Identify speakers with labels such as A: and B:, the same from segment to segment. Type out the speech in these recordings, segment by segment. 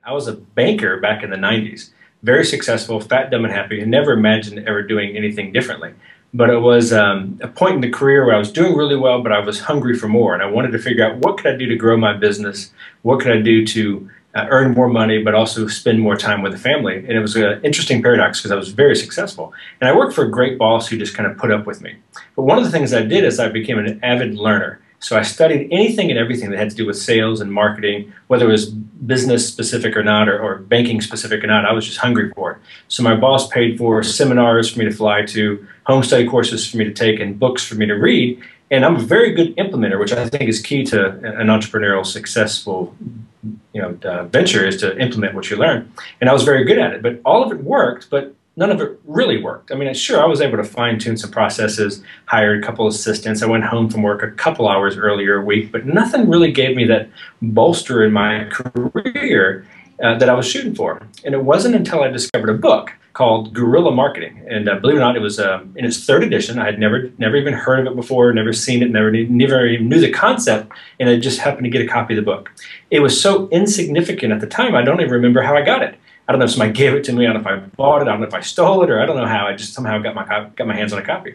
A: I was a banker back in the 90s, very successful, fat, dumb, and happy, and never imagined ever doing anything differently. But it was a point in the career where I was doing really well, but I was hungry for more, and I wanted to figure out what could I do to grow my business, what could I do to earn more money, but also spend more time with the family. And it was an interesting paradox because I was very successful. And I worked for a great boss who just kind of put up with me. But one of the things I did is I became an avid learner. So I studied anything and everything that had to do with sales and marketing, whether it was business specific or not, or banking specific or not. I was just hungry for it. So my boss paid for seminars for me to fly to, home study courses for me to take, and books for me to read. And I'm a very good implementer, which I think is key to an entrepreneurial successful venture, is to implement what you learn. And I was very good at it, but all of it worked, but none of it really worked. I mean, sure, I was able to fine-tune some processes, hired a couple of assistants. I went home from work a couple hours earlier a week, but nothing really gave me that bolster in my career that I was shooting for. And it wasn't until I discovered a book called Guerrilla Marketing. And believe it or not, it was in its third edition. I had never even heard of it before, never seen it, never even knew the concept, and I just happened to get a copy of the book. It was so insignificant at the time, I don't even remember how I got it. I don't know if somebody gave it to me, I don't know if I bought it, I don't know if I stole it, or I don't know how. I just somehow got my hands on a copy.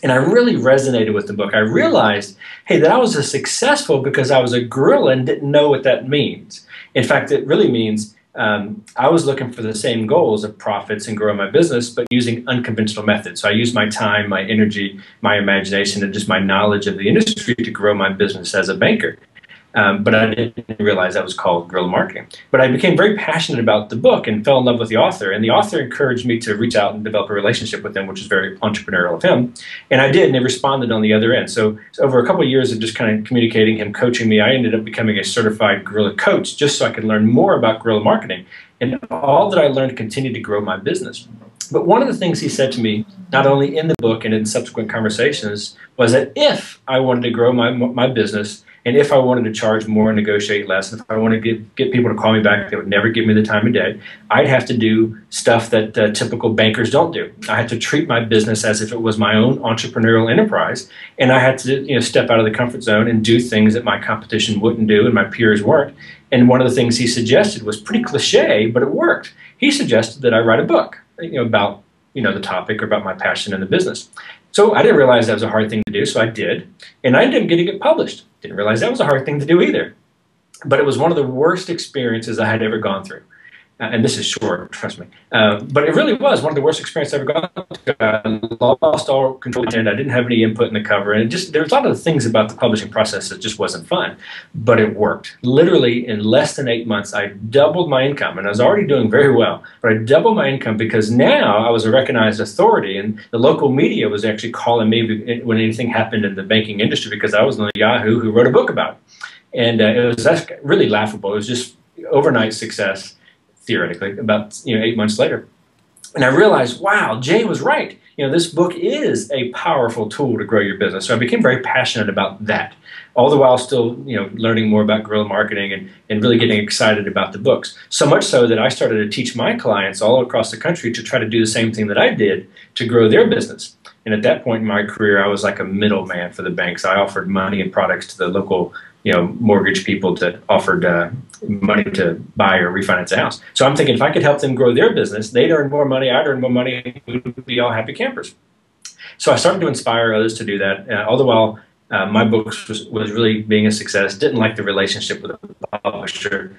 A: And I really resonated with the book. I realized, hey, that I was successful because I was a guerrilla and didn't know what that means. In fact, it really means I was looking for the same goals of profits and growing my business, but using unconventional methods. So I used my time, my energy, my imagination, and just my knowledge of the industry to grow my business as a banker. But I didn't realize that was called guerrilla marketing. But I became very passionate about the book and fell in love with the author. And the author encouraged me to reach out and develop a relationship with him, which was very entrepreneurial of him. And I did, and he responded on the other end. So over a couple of years of just kind of communicating, him coaching me, I ended up becoming a certified guerrilla coach just so I could learn more about guerrilla marketing. And all that I learned continued to grow my business. But one of the things he said to me, not only in the book and in subsequent conversations, was that if I wanted to grow my business, and if I wanted to charge more and negotiate less, and if I wanted to get people to call me back that would never give me the time of day, I'd have to do stuff that typical bankers don't do. I had to treat my business as if it was my own entrepreneurial enterprise, and I had to step out of the comfort zone and do things that my competition wouldn't do and my peers weren't. And one of the things he suggested was pretty cliche, but it worked. He suggested that I write a book about the topic or about my passion in the business. So I didn't realize that was a hard thing to do, so I did. And I didn't get it published. Didn't realize that was a hard thing to do either. But it was one of the worst experiences I had ever gone through. And this is short, trust me. But it really was one of the worst experiences I've ever gone through. I lost all control, and I didn't have any input in the cover. And there was a lot of things about the publishing process that just wasn't fun. But it worked. Literally, in less than 8 months, I doubled my income. And I was already doing very well. But I doubled my income because now I was a recognized authority. And the local media was actually calling me when anything happened in the banking industry because I was on Yahoo who wrote a book about it. And that's really laughable. It was just overnight success. Theoretically, about 8 months later. And I realized, wow, Jay was right. This book is a powerful tool to grow your business. So I became very passionate about that, all the while still learning more about guerrilla marketing and really getting excited about the books. So much so that I started to teach my clients all across the country to try to do the same thing that I did to grow their business. And at that point in my career, I was like a middleman for the banks. I offered money and products to the local mortgage people that offered money to buy or refinance a house. So I'm thinking if I could help them grow their business, they'd earn more money, I'd earn more money, we'd be all happy campers. So I started to inspire others to do that. All the while, my books was really being a success. Didn't like the relationship with the publisher.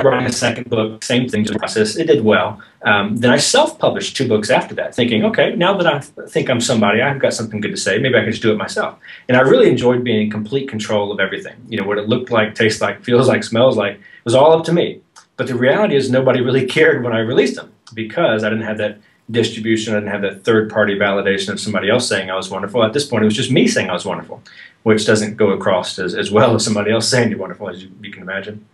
A: Writing a second book, same thing, just process. It did well. Then I self-published 2 books after that, thinking, okay, now that I think I'm somebody, I've got something good to say, maybe I can just do it myself. And I really enjoyed being in complete control of everything. What it looked like, tastes like, feels like, smells like, it was all up to me. But the reality is nobody really cared when I released them because I didn't have that distribution, I didn't have that third-party validation of somebody else saying I was wonderful. At this point, it was just me saying I was wonderful, which doesn't go across as well as somebody else saying you're wonderful, as you can imagine.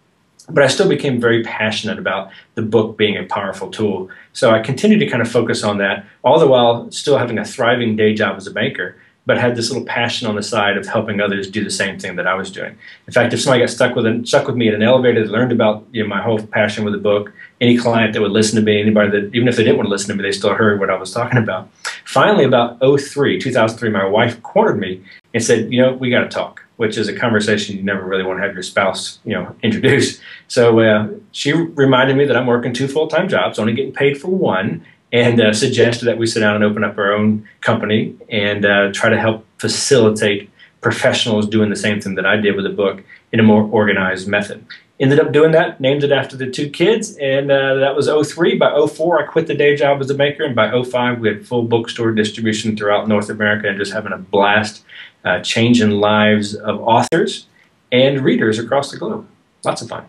A: But I still became very passionate about the book being a powerful tool. So I continued to kind of focus on that, all the while still having a thriving day job as a banker, but had this little passion on the side of helping others do the same thing that I was doing. In fact, if somebody got stuck with me in an elevator, they learned about my whole passion with the book, any client that would listen to me, anybody that, even if they didn't want to listen to me, they still heard what I was talking about. Finally, about 2003, my wife cornered me and said, we got to talk. which is a conversation you never really want to have your spouse, introduce. So she reminded me that I'm working 2 full-time jobs, only getting paid for one, and suggested that we sit down and open up our own company and try to help facilitate professionals doing the same thing that I did with the book in a more organized method. Ended up doing that, named it after the 2 kids, and that was '03. By '04, I quit the day job as a maker, and by '05, we had full bookstore distribution throughout North America and just having a blast changing lives of authors and readers across the globe. Lots of fun.